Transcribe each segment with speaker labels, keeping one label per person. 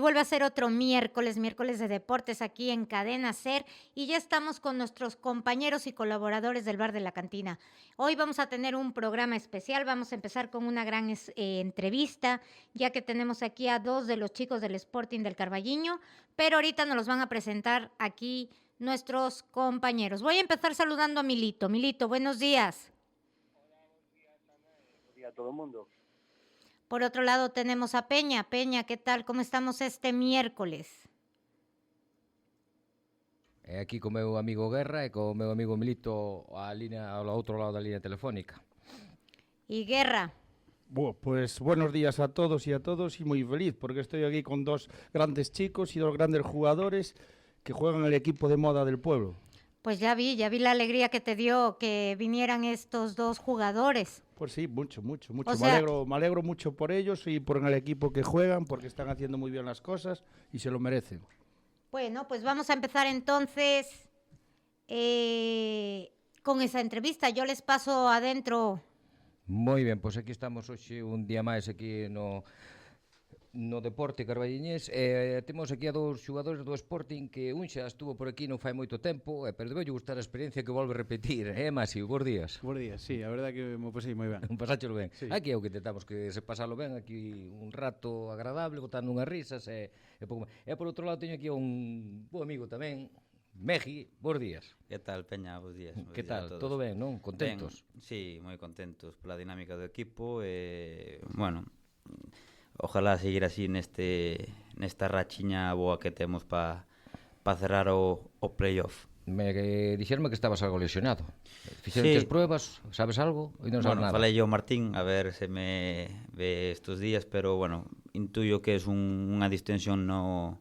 Speaker 1: vuelve a ser otro miércoles de deportes aquí en Cadena Ser y ya estamos con nuestros compañeros y colaboradores del Bar de la Cantina. Hoy vamos a tener un programa especial, vamos a empezar con una gran entrevista, ya que tenemos aquí a dos de los chicos del Sporting del Carballiño, pero ahorita nos los van a presentar aquí nuestros compañeros. Voy a empezar saludando a Milito. Milito, buenos días.
Speaker 2: Buen día a todo el mundo.
Speaker 1: Por otro lado tenemos a Peña. Peña, ¿qué tal? ¿Cómo estamos este miércoles?
Speaker 3: Aquí co meu amigo Guerra e co meu amigo Milito ao outro lado da línea telefónica.
Speaker 1: Y Guerra.
Speaker 4: Pues buenos días a todos y muy feliz porque estoy aquí con dos grandes chicos y dos grandes jugadores que juegan en el equipo de moda del pueblo.
Speaker 1: Pues ya vi la alegría que te dio que vinieran estos dos jugadores.
Speaker 4: Pues sí, mucho.
Speaker 1: O sea,
Speaker 4: me alegro mucho por ellos y por el equipo que juegan porque están haciendo muy bien las cosas y se lo merecen.
Speaker 1: Bueno, pues vamos a empezar entonces con esa entrevista. Yo les paso adentro.
Speaker 3: Moi ben, pois aquí estamos hoxe un día máis aquí no Deporte Carballiñés. Temos aquí a dous xogadores do Sporting que un xa estuvo por aquí non fai moito tempo, pero debe gustar a experiencia que volve a repetir. Masiu, bons días.
Speaker 5: Bons días, sí, a verdade que me pasei moi ben.
Speaker 3: Pasáchelo ben.
Speaker 5: Sí.
Speaker 3: Aquí é o que intentamos, que se pasalo ben, aquí un rato agradable, botando unhas risas e pouco máis. E por outro lado teño aquí a un bo amigo tamén, Meji, bons días.
Speaker 6: Que tal, Peña? Bos días.
Speaker 3: Que tal? Todo ben, non? Contentos?
Speaker 6: Ben, sí, moi contentos pola dinámica do equipo e, bueno, ojalá seguir así nesta rachiña boa que temos para cerrar o playoff.
Speaker 3: Dixerme que estabas algo lesionado. Fixerontes pruebas, sabes algo? E non sabes nada.
Speaker 6: Falei yo Martín, a ver se me ve estos días, pero, bueno, intuyo que é unha distensión no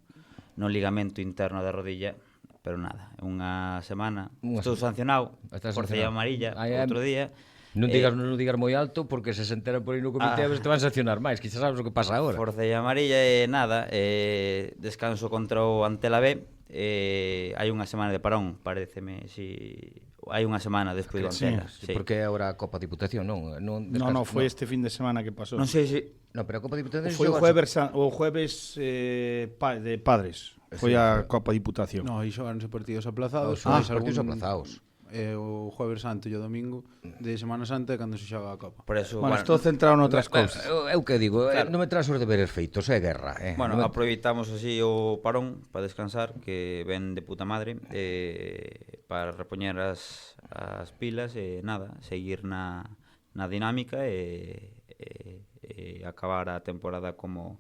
Speaker 6: ligamento interno da rodilla. Pero nada, unha semana. Estou sancionado por cella amarilla outro día.
Speaker 3: Non digas moi alto porque se enteran por aí no comité a ver se te van a sancionar máis, que xa sabes o que pasa agora.
Speaker 6: Por cella amarilla e nada, descanso contra o Antela B. Hai unha semana de parón, pareceme, si hai unha semana despois do Antela.
Speaker 3: Sí. Porque é agora a Copa Diputación, non?
Speaker 4: No, foi este fin de semana que pasou.
Speaker 6: Non sei se...
Speaker 3: No, pero a Copa Diputación...
Speaker 4: Foi o jueves de Padres. Foi a Copa Diputación.
Speaker 5: No, aí xogaronse partidos aplazados.
Speaker 3: Partidos aplazados.
Speaker 5: O Jueves Santo e o Domingo de Semana Santa é cando se xoga a Copa.
Speaker 6: Por eso,
Speaker 4: bueno, estou centrado noutras cousas.
Speaker 3: Eu que digo, claro. Non me traes os deberes feitos, é guerra.
Speaker 6: Bueno, aproveitamos así o parón para descansar, que ven de puta madre, para repoñer as pilas e nada, seguir na dinámica e acabar a temporada como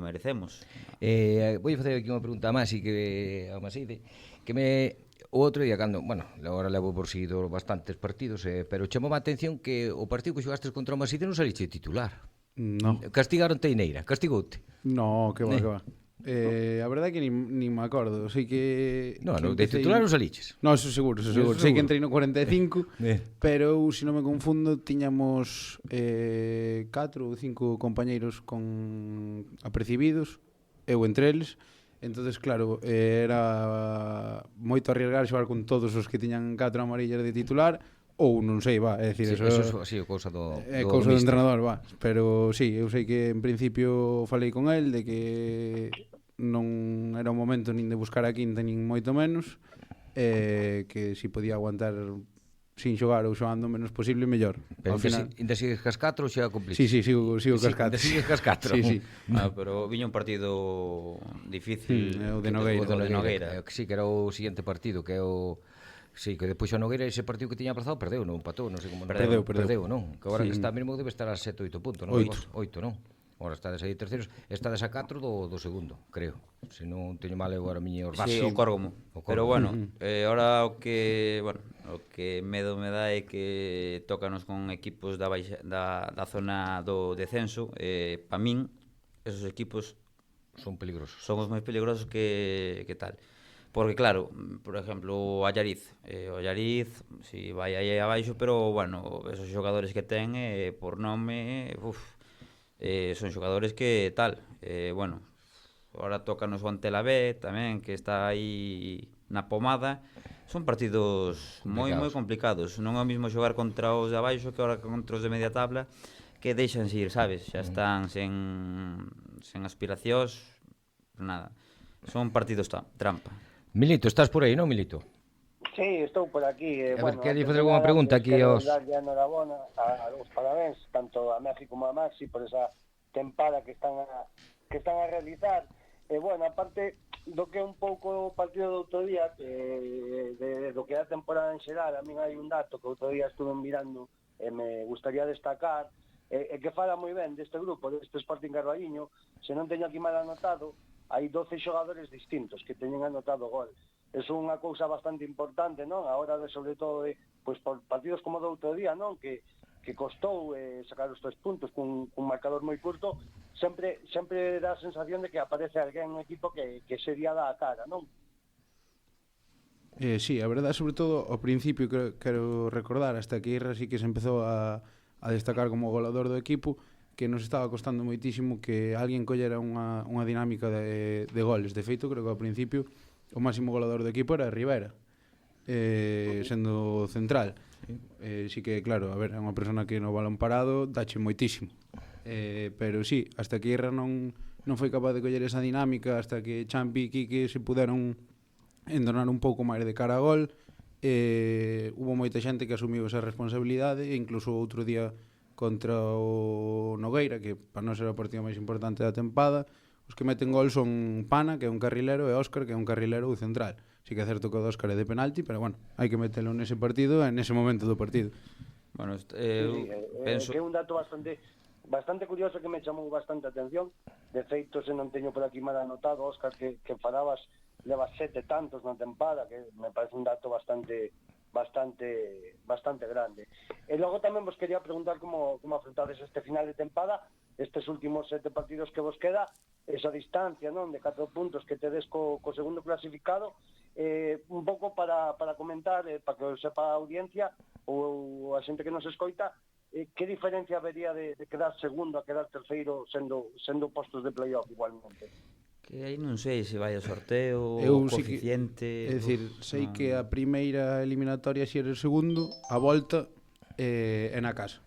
Speaker 6: merecemos.
Speaker 3: Vou facer aquí unha pregunta a Masi, que o outro día cando, bueno, agora levo por seguido bastantes partidos, pero chamou a atención que o partido que xogastes contra o Maside non saliste titular.
Speaker 5: No.
Speaker 3: Castigaron Teineira, castigoute.
Speaker 5: No, que va. A verdade é que nin me acordo. Sei que...
Speaker 3: No, de titular non saliches.
Speaker 5: No, eso seguro. Sei que entrei no 45, pero eu, se non me confundo, tiñamos 4 ou 5 compañeiros con apercibidos, eu entre eles. Entonces, claro, era moito arriesgar xogar con todos os que tiñan 4 amarillas de titular, ou non sei, é dicir,
Speaker 3: eso é cousa do
Speaker 5: entrenador, pero sí, eu sei que en principio falei con el de que non era o momento nin de buscar a quinta nin moito menos, que si podía aguantar sin xogar ou xogando o menos posible, mellor.
Speaker 3: Pero ainda sigues cas 4 ou xa cumpliste?
Speaker 5: Sí, sigo cas 4.
Speaker 3: Sigues cas 4.
Speaker 5: Sí.
Speaker 6: Pero viña un partido difícil,
Speaker 5: o de Nogueira.
Speaker 3: Que sí, que era o seguinte partido, que é o... Sí, que depois a Nogueira ese partido que tiña aplazado perdeu, non empatou, non sei como... Perdeu, non? Que agora que está mesmo debe estar a 7 ou 8 puntos, non? 8, non? Agora estades aí terceiros, estades a 4 do segundo, creo. Se non teño mal eu agora miña os bases.
Speaker 6: Sí, o Córgomo. Pero bueno, ahora o que medo me dá é que tócanos con equipos da zona do descenso. Pa min, esos equipos
Speaker 3: son peligrosos.
Speaker 6: Son os máis peligrosos que tal. Porque claro, por exemplo, o Allariz, si vai aí abaixo, pero bueno, esos xogadores que ten por nome, son xogadores que tal, bueno, ahora tócanos o Antela B tamén, que está aí na pomada. Son partidos moi complicados. Non é o mismo xogar contra os de abaixo que ahora contra os de media tabla, que deixanse ir, sabes? Xa están sen aspiracións, nada. Son partidos trampa.
Speaker 3: Milito, estás por aí, non, Milito?
Speaker 2: Sí, estou por aquí.
Speaker 3: A ver, quería facer alguna pregunta aquí aos...
Speaker 2: Darlle a enhorabuena, os parabéns, tanto a México como a Maxi, por esa tempada que están a realizar. E, bueno, aparte do que é un pouco o partido do outro día, do que é a temporada en xeral, a min hai un dato que outro día estuve mirando e me gustaría destacar, e que fala moi ben deste grupo, deste Sporting Carballiño. Se non teño aquí mal anotado, hai 12 xogadores distintos que teñen anotado gol. É unha cousa bastante importante, non? A hora de, sobre todo, pois por partidos como do outro día, non? Que costou sacar os 3 puntos cun marcador moi curto, sempre dá a sensación de que aparece alguén no equipo que ese día dá a cara, non?
Speaker 5: Sí, a verdade, sobre todo, ao principio, quero recordar, hasta que Irra sí que se empezou a destacar como goleador do equipo, que nos estaba costando moitísimo que alguén collera unha dinámica de goles. De feito, creo que ao principio o máximo goleador do equipo era Rivera, sendo central. Sí que, claro, a ver, é unha persona que no balón parado dache moitísimo. Pero sí, hasta que Irra non foi capaz de coller esa dinámica, hasta que Champi e Quique se puderon entornar un pouco máis de cara a gol, hubo moita xente que asumiu esa responsabilidade, e incluso outro día contra o Nogueira, que para nós era o partido máis importante da tempada, os que meten gol son Pana, que é un carrilero, e Óscar, que é un carrilero central. Sí que é certo que o Óscar é de penalti, pero bueno, hai que metelo nese partido e nese momento do partido.
Speaker 6: Bueno,
Speaker 2: penso que é un dato bastante curioso que me chamou bastante a atención. De feito, se non teño por aquí mal anotado, Óscar, que falabas, leva 7 tantos na tempada, que me parece un dato bastante grande. E logo tamén vos quería preguntar como afrontades este final de tempada, estes últimos 7 partidos que vos queda, esa distancia, non, de 4 puntos que tedes co segundo clasificado, un pouco para comentar, para que sepa a audiencia ou a xente que nos escoita, que diferencia habería de quedar segundo a quedar terceiro sendo postos de playoff igualmente?
Speaker 6: Que aí non sei se vai ao sorteo, o coeficiente...
Speaker 5: É dicir, sei que a primeira eliminatoria si eres segundo, a volta é na casa.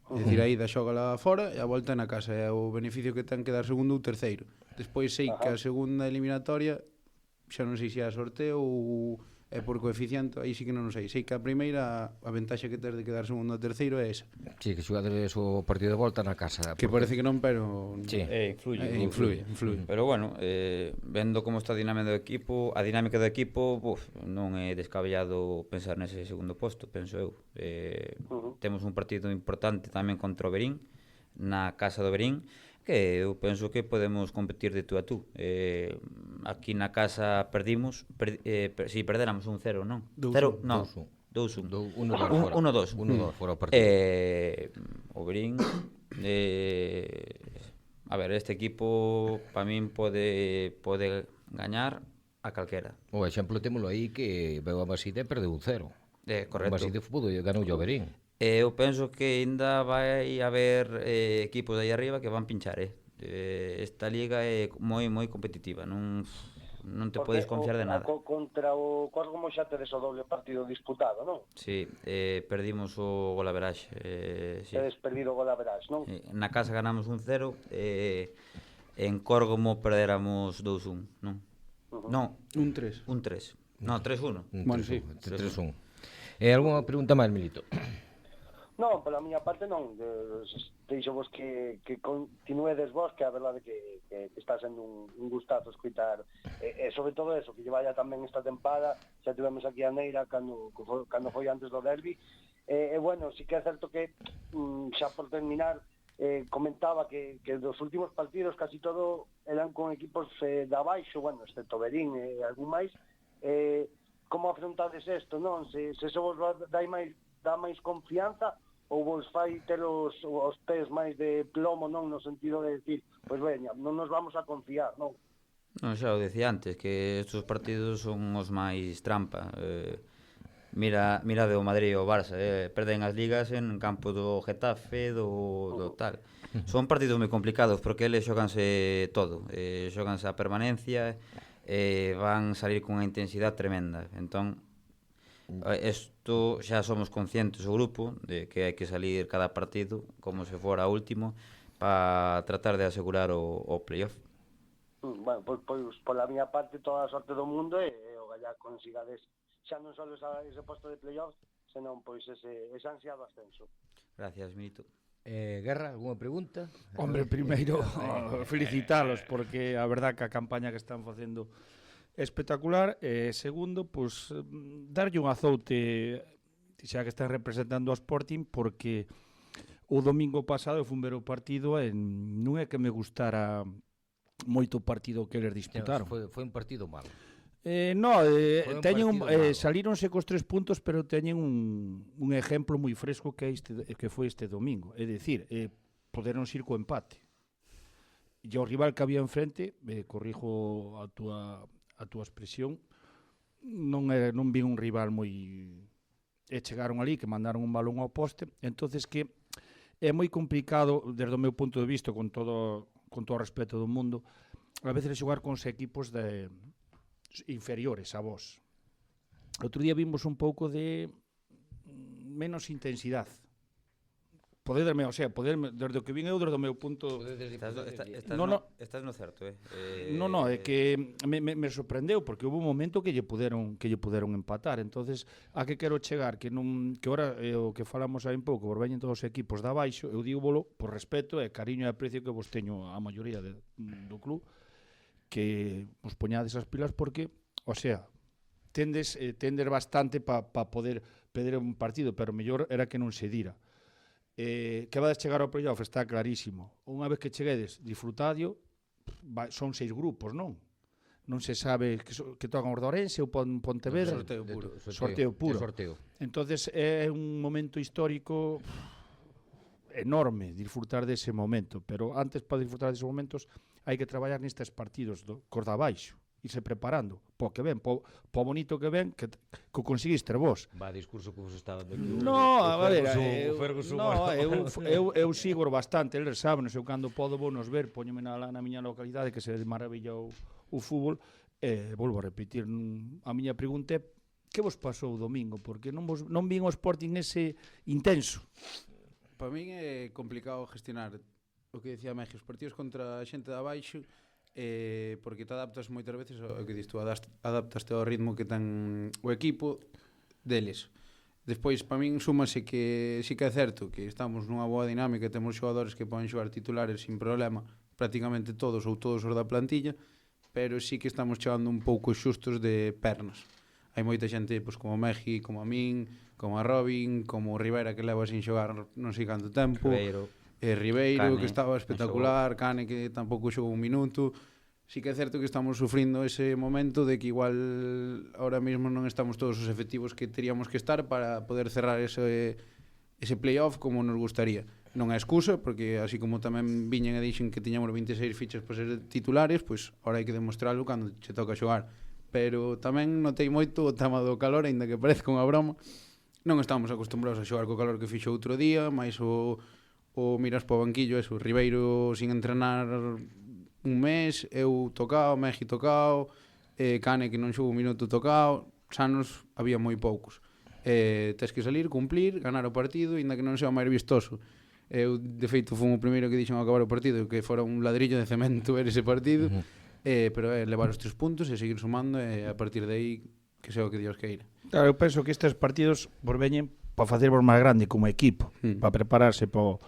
Speaker 5: É dicir, a ida xoga lá fora e a volta é na casa. É o beneficio que ten quedar segundo ou terceiro. Despois sei que a segunda eliminatoria, xa non sei se é a sorteo ou é por coeficiente, aí sí que non sei. Sei que a primeira, a ventaxa que tes de quedar segundo ou terceiro é esa.
Speaker 3: Sí, que xogades o partido de volta na casa.
Speaker 5: Que parece que non, pero...
Speaker 3: Sí.
Speaker 5: Influye.
Speaker 6: Pero bueno, vendo como está a dinámica do equipo, non é descabellado pensar nese segundo posto, penso eu. Temos un partido importante tamén contra o Verín, na casa do Verín, que eu penso que podemos competir de tú a tú. Aquí na casa perdimos, si perderamos 1-0, non? 0, non, 2-1. 1-2
Speaker 3: fora o partido.
Speaker 6: O Verín, a ver, este equipo para min pode gañar a calquera.
Speaker 3: O exemplo témolo aí que veu a Maside e perdeu 1-0.
Speaker 6: Correcto.
Speaker 3: O Maside ganou o Verín.
Speaker 6: Eu penso que ainda vai haber equipos aí arriba que van pinchar. Esta liga é moi competitiva, non te podes confiar de nada.
Speaker 2: Contra o Córgomo xa tedes o doble partido disputado, non?
Speaker 6: Sí, perdimos o golaveraxe. Sí.
Speaker 2: Tedes perdido o golaveraxe, non?
Speaker 6: Na casa ganamos 1-0, en Córgomo perderamos 2-1, non? Non,
Speaker 5: 1-3.
Speaker 6: 1-3. Non, 3-1.
Speaker 5: Bueno, sí,
Speaker 3: 3-1. Algunha pregunta máis, Milito?
Speaker 2: Non, pola miña parte non. Deixo vos que continuedes vos, que a verdade que está sendo un gustazo escutar, e sobre todo eso, que lle vaya tamén esta tempada. Xa tivemos aquí a Neira cando foi antes do derbi, e bueno, sí que é certo que xa por terminar comentaba que dos últimos partidos casi todo eran con equipos de abaixo, bueno, excepto Verín e algún máis. Como afrontades isto, non? Se eso vos dá máis confianza ou vos fai ter os pés máis de plomo, non? No sentido de decir, pois veña, non nos vamos a confiar, non?
Speaker 6: Non, xa o decía antes, que estes partidos son os máis trampa. Mira de o Madrid e o Barça, perden as ligas en campo do Getafe, do tal. Son partidos moi complicados porque eles xoganse todo, xoganse a permanencia, van salir con unha intensidade tremenda. Entón, Isto xa somos conscientes o grupo de que hai que salir cada partido como se fora último para tratar de asegurar o playoff.
Speaker 2: Bueno, pois pola miña parte toda a sorte do mundo e o gallá consigades xa non só ese posto de playoffs, senón pois ese ansiado ascenso.
Speaker 6: Gracias, Milito.
Speaker 3: Guerra, alguna pregunta?
Speaker 4: Hombre, primeiro felicitalos porque a verdad que a campaña que están facendo espectacular. Segundo, pues darlle un azoute xa que están representando o Sporting, porque o domingo pasado fun ver o partido e non é que me gustara moito o partido que eles disputaron.
Speaker 3: Foi un partido malo.
Speaker 4: Salíronse cos 3 puntos, pero teñen un exemplo moi fresco que foi este domingo. É dicir, poderon ir co empate. E o rival que había enfrente, corrijo a túa expresión, non vi un rival moi... chegaron ali, que mandaron un balón ao poste, entonces que é moi complicado, desde o meu punto de vista, con todo o respeto do mundo, a veces xogar con os equipos inferiores a vos. Outro día vimos un pouco de menos intensidade. Poderme, desde o que vin eu, desde o meu punto...
Speaker 6: Estás no certo,
Speaker 4: é que me sorprendeu, porque houve un momento que lle puderon empatar. Entonces, a que quero chegar? Que ora, o que falamos aí un pouco, vos veñen todos os equipos de abaixo, eu digo por respeto e cariño e aprecio que vos teño a maioría do club, que vos poñades as pilas porque, tendes bastante para poder perder un partido, pero mellor era que non se dira. Que vades chegar ao playoff está clarísimo. Unha vez que cheguedes, disfrutadio, son 6 grupos, non? Non se sabe que tocan os de Ourense ou Pontevedra. Sorteo puro. Entonces é un momento histórico enorme disfrutar dese momento, pero antes para disfrutar deses momentos hai que traballar nestes partidos cos de abaixo, irse preparando, po que ven, po bonito que ven, que conseguiste vos.
Speaker 3: Va, discurso que vos está dando aquí.
Speaker 4: No, a ver, eu sigo bastante, eles saben, eu cando podo vou nos ver, poñome na miña localidade, que se maravilla o fútbol, volvo a repetir, a miña pregunta é, que vos pasou o domingo? Porque non vin o Sporting ese intenso.
Speaker 5: Para min é complicado gestionar o que decía Mexi, os partidos contra a xente de abaixo, porque te adaptas moitas veces ao que dis, tú adaptaste ao ritmo que ten o equipo deles. Despois, para min, súmase que sí que é certo que estamos nunha boa dinámica, temos xogadores que poden xogar titulares sin problema, prácticamente todos ou todos os da plantilla, pero sí que estamos chegando un pouco xustos de pernas. Hai moita xente, pois, como Mexi, como a min, como a Robin, como o Rivera, que leva sin xogar non sei canto tempo, Ribeiro, que estaba espectacular, Cane, que tampouco xogou un minuto. Sí que é certo que estamos sufrindo ese momento de que igual ahora mesmo non estamos todos os efectivos que teríamos que estar para poder cerrar ese playoff como nos gustaría. Non é excusa, porque así como tamén viñen e dixen que tiñamos 26 fichas para ser titulares, pois ahora hai que demostrarlo cando che toca xogar. Pero tamén notei moito o tema do calor, aínda que parezca unha broma. Non estamos acostumbrados a xogar co calor que fixo outro día, máis o miras para o banquillo, o Ribeiro sin entrenar un mes, eu tocado, Mexi tocado, Cane que non xogou un minuto tocado, sanos había moi poucos. Tes que salir, cumplir, ganar o partido, ainda que non sea o máis vistoso. Eu, de feito, fui o primeiro que dixen ao acabar o partido que fora un ladrillo de cemento ver ese partido, pero levar os 3 puntos e seguir sumando, e a partir de aí que sea o que Dios queira.
Speaker 4: Claro, eu penso que estes partidos vos veñen para facervos máis grande como equipo, para prepararse para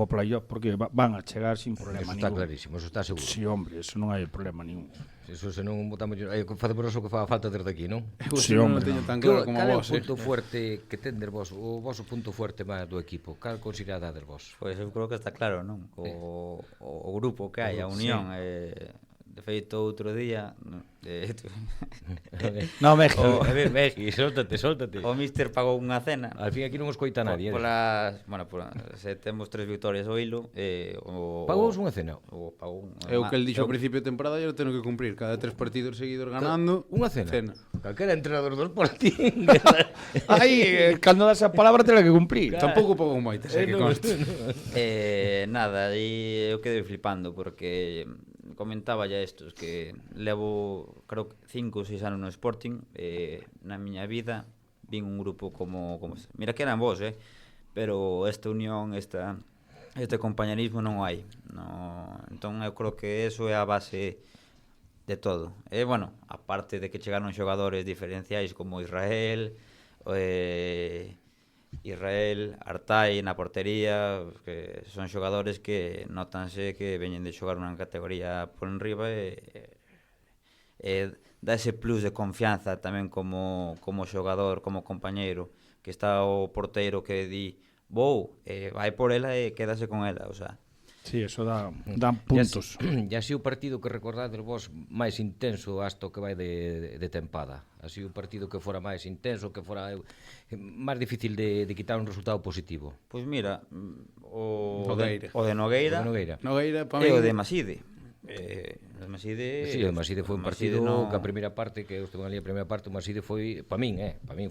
Speaker 4: o playoff, porque van a chegar sin problema ningún.
Speaker 3: Eso está clarísimo, eso está seguro.
Speaker 4: Sí, hombre, eso non hai problema ningún.
Speaker 3: Eso se non botamos, facemos o que fa falta desde aquí, non?
Speaker 4: Sí, hombre,
Speaker 5: non teño tan claro como vos.
Speaker 3: Cal é o punto fuerte que tendes vos, o vosso punto fuerte máis do equipo? Cal considerades vos?
Speaker 6: Pois eu creo que está claro, non? O grupo que hai, a unión, de feito outro día
Speaker 4: No, Mexi.
Speaker 3: Mexi, sóltate.
Speaker 6: O míster pagou unha cena.
Speaker 3: Al fin aquí non escoita nadie.
Speaker 6: Se temos 3 victorias ao hilo,
Speaker 3: pagou unha cena.
Speaker 5: Eu que el dixo ao principio de temporada, eu teño que cumprir cada 3 partidos seguidos ganando.
Speaker 3: Unha cena. Calquera entrenador do Sporting.
Speaker 4: Aí, cando das a palabra tela que cumprir.
Speaker 5: Tampouco pagou moitas, que conste.
Speaker 6: Nada, e eu quedei flipando porque comentaba ya estos que levo creo que 5 ou 6 anos no Sporting, na miña vida vin un grupo como este. Mira que eran vos, pero esta unión, este compañerismo non o hai. Entón eu creo que eso é a base de todo. E, bueno, aparte de que chegaron xogadores diferenciais como Israel, Artai na portería, que son xogadores que notanse que veñen de xogar unha categoría por enriba e dá ese plus de confianza tamén como xogador, como compañeiro, que está o porteiro que di vai por ela e quédase con ela, o sea.
Speaker 4: Sí, eso dá puntos.
Speaker 3: E así o partido que recordades vos máis intenso hasta o que vai de tempada. Así o partido que fora máis intenso, que fora máis difícil de quitar un resultado positivo.
Speaker 6: Pois mira, o de
Speaker 3: Nogueira
Speaker 6: e o de Maside. O
Speaker 3: Maside foi un partido que a primeira parte, que eu estuve ali a primeira parte, o Maside foi, para min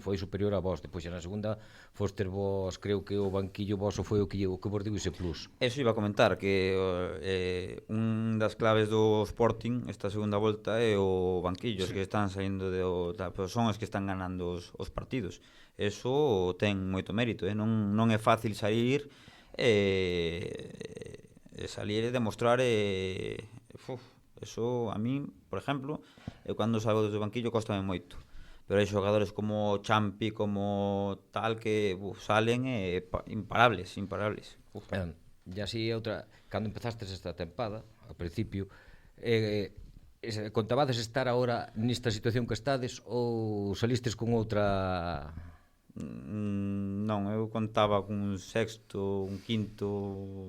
Speaker 3: foi superior a vos. Depois na segunda foster vos, creo que o banquillo voso foi o que vos digo ese plus.
Speaker 6: Eso iba a comentar, que un das claves do Sporting esta segunda volta é o banquillo, os que están saindo son os que están ganando os partidos. Eso ten moito mérito, non é fácil salir e demostrar eso a mí, por exemplo, cando salgo do banquillo costame moito, pero hai xogadores como Champi, como tal, que salen imparables.
Speaker 3: E así outra, cando empezastes esta tempada, ao principio, contabades estar agora nesta situación que estades ou salistes con outra...
Speaker 6: Non, eu contaba con un sexto, un quinto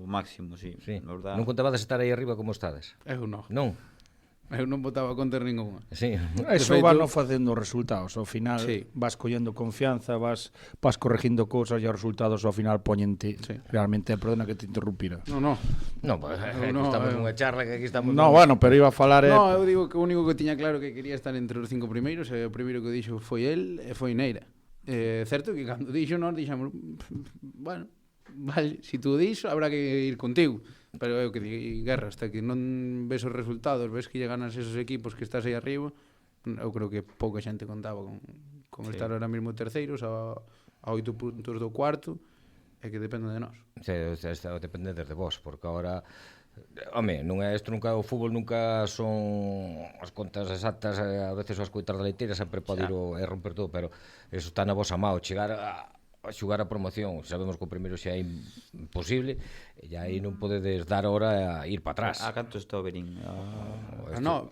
Speaker 6: máximo, sí.
Speaker 3: Non contabades estar aí arriba como estades?
Speaker 5: Eu non.
Speaker 3: Non?
Speaker 5: Eu non botaba contra ninguna.
Speaker 3: Sí.
Speaker 4: Eso vas non facendo resultados. Ao final vas collendo confianza, vas corregindo cousas e os resultados ao final poñente. Realmente, perdona que te interrumpira.
Speaker 5: Non,
Speaker 3: pues, estamos nunha charla que aquí estamos...
Speaker 4: No, bueno, pero iba a falar...
Speaker 5: No, eu digo que o único que tiña claro que quería estar entre os 5 primeiros, e o primeiro que dixo foi el e foi Neira. Certo que cando dixo nós dixamos, bueno, vale, si tú dixo habrá que ir contigo, pero eu que di guerra, hasta que non ves os resultados, ves que lle ganas esos equipos que estás aí arriba, eu creo que pouca xente contaba con estar ahora mesmo terceiros a 8 puntos do cuarto, e que depende de nós.
Speaker 3: Depende de vos, porque agora... Home, non é isto, nunca o fútbol nunca son as contas exactas, a veces as coitas da leiteira sempre pode ir e romper todo, pero eso está na vosa mão, chegar a xugar a promoción, sabemos que o primeiro xa é imposible e aí non podedes dar hora a ir para atrás.
Speaker 6: A canto está o Berín?
Speaker 5: A 9.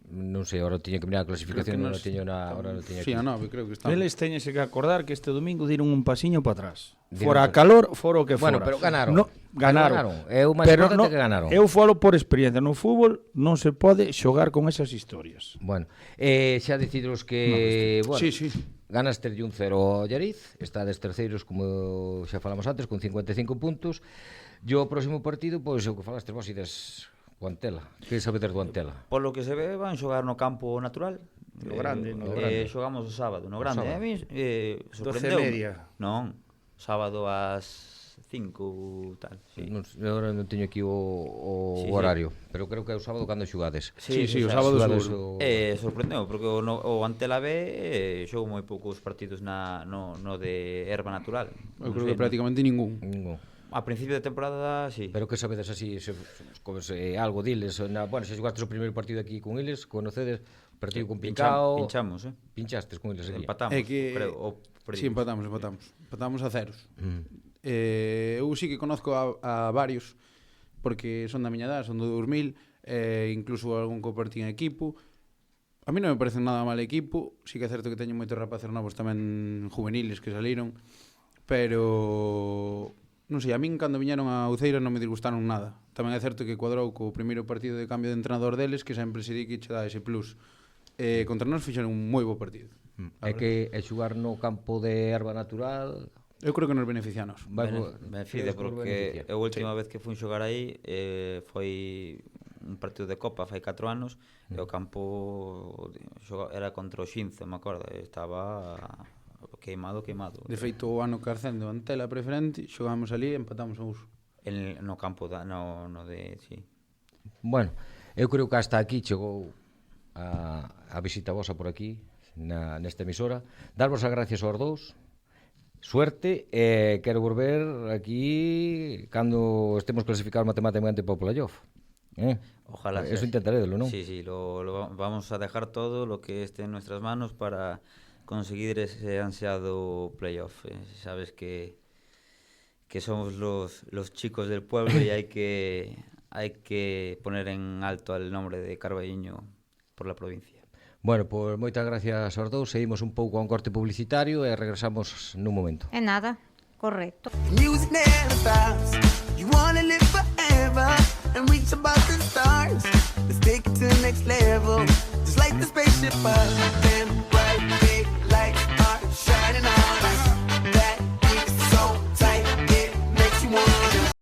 Speaker 3: Non sei, agora tiña que mirar a clasificación, non teño aquí.
Speaker 5: Sí, a 9, creo que está.
Speaker 4: Eles teñense que acordar que este domingo diron un pasiño para atrás. Fora a calor, fora o que fora.
Speaker 3: Bueno, pero ganaron.
Speaker 4: Ganaron.
Speaker 3: É o máis importante que ganaron.
Speaker 4: Eu falo por experiencia, no fútbol non se pode xogar con esas historias.
Speaker 3: Bueno, xa deciros que, bueno,
Speaker 5: sí.
Speaker 3: Ganas 3-1-0 ao Allariz, estades terceiros como xa falamos antes con 55 puntos. E o próximo partido, pois o que falastes vos ides o Antela. Que sabedes do Antela?
Speaker 6: Polo que se ve, van xogar no campo natural.
Speaker 4: No grande.
Speaker 6: Xogamos o sábado, no grande. A mí sorprendeu.
Speaker 4: 12:30.
Speaker 6: Non, sábado ás 5 tal. Sí.
Speaker 3: Agora non teño aquí o horario, pero creo que é o sábado cando xogades.
Speaker 5: Sí, o sábado
Speaker 6: sorprendeu, porque o Antela B xogou moi poucos partidos no de erva natural.
Speaker 5: Eu creo que prácticamente ningún.
Speaker 6: A principio de temporada, sí.
Speaker 3: Pero que sabedes así, se algo diles, bueno, se xogastes o primeiro partido aquí con eles, conocedes partido complicado.
Speaker 6: Pinchamos,
Speaker 3: Pinchastes con eles aquí.
Speaker 6: Empatamos, creo.
Speaker 5: Sí, empatamos. Empatamos a ceros. Eu sí que conozco a varios, porque son da miña edad, son do 2000, incluso algún compartín equipo. A mí non me parece nada mal equipo, sí que é certo que teño moitos rapaces novos tamén juveniles que saliron, pero... Non sei, a min cando viñeron a Uceira non me disgustaron nada. Tamén é certo que cuadrou co primeiro partido de cambio de entrenador deles, que sempre se di que che dá ese plus. Contra nós fixeron un moi bo partido.
Speaker 3: É que é xogar no campo de erva natural...
Speaker 5: Eu creo que nos beneficianos.
Speaker 6: Beneficia, porque a última vez que fun xogar aí foi un partido de Copa fai 4 anos e o campo era contra o Xinzo, me acordo, estaba... queimado.
Speaker 5: De feito, o ano que ascende o Antela preferente, xogamos ali e empatamos a uso.
Speaker 6: No campo, no de... Sí.
Speaker 3: Bueno, eu creo que hasta aquí chegou a visita vosa por aquí. nesta emisora. Darvos as gracias aos dous. Suerte, quero volver aquí cando estemos clasificados matemáticamente para o playoff.
Speaker 6: Ojalá
Speaker 3: eso intentarédelo, ¿no?
Speaker 6: Sí, lo vamos a dejar todo lo que esté en nuestras manos para conseguir ese ansiado playoff. Sabes que somos los chicos del pueblo y hay que poner en alto el nombre de Carballiño por la provincia.
Speaker 3: Bueno, pois moitas gracias aos dous. Seguimos un pouco a un corte publicitario e regresamos nun momento.
Speaker 1: É nada, correcto.
Speaker 7: Music never stops. You wanna live forever and reach above the stars. Let's take it to the next level. Just like the spaceship up and